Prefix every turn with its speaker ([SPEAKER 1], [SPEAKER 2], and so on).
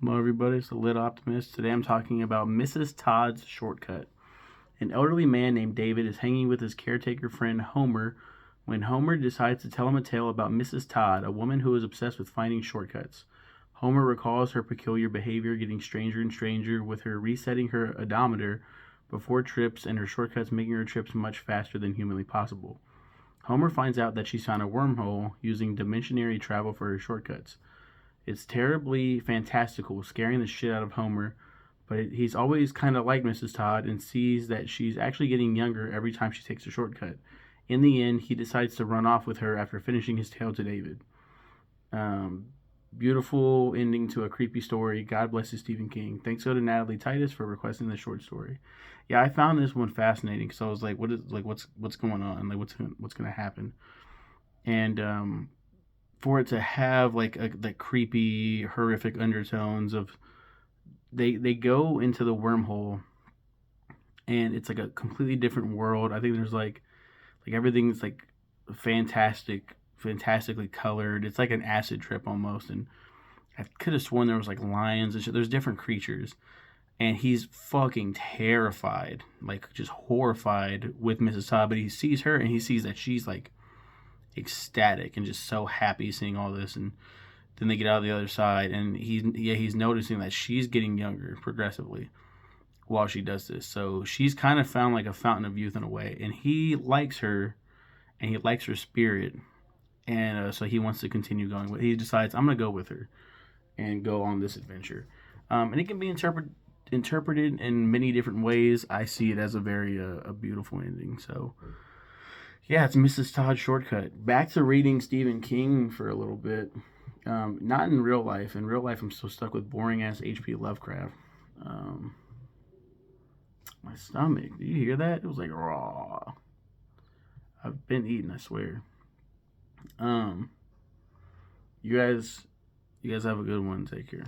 [SPEAKER 1] Hello, everybody. It's the Lit Optimist. Today I'm talking about Mrs. Todd's shortcut. An elderly man named David is hanging with his caretaker friend Homer when Homer decides to tell him a tale about Mrs. Todd, a woman who is obsessed with finding shortcuts. Homer recalls her peculiar behavior getting stranger and stranger, with her resetting her odometer before trips and her shortcuts making her trips much faster than humanly possible. Homer finds out that she's found a wormhole using dimensionary travel for her shortcuts. It's terribly fantastical, scaring the shit out of Homer, but he's always kind of like Mrs. Todd and sees that she's actually getting younger every time she takes a shortcut. In the end, he decides to run off with her after finishing his tale to David. Um, Beautiful ending to a creepy story. God bless you, Stephen King. Thanks go to Natalie Titus for requesting the short story. Yeah, I found this one fascinating because I was like, what's going on? Like, what's gonna happen? And for it to have like the creepy, horrific undertones of they go into the wormhole and it's like a completely different world. I think there's like everything's like fantastically colored. It's like an acid trip almost, and I could have sworn there was like lions and shit. There's different creatures, and he's fucking terrified, like just horrified with Mrs. Todd. But he sees her and he sees that she's like ecstatic and just so happy seeing all this, and then they get out of the other side, and he's noticing that she's getting younger progressively while she does this. So she's kind of found like a fountain of youth in a way, and he likes her, and he likes her spirit, and so he wants to continue going. He decides I'm gonna go with her and go on this adventure, and it can be interpreted in many different ways. I see it as a very a beautiful ending. So yeah, it's Mrs. Todd Shortcut. Back to reading Stephen King for a little bit. Not in real life. In real life, I'm still stuck with boring ass H.P. Lovecraft. Um, my stomach. Do you hear that? It was like raw. I've been eating, I swear. Um, you guys have a good one. Take care.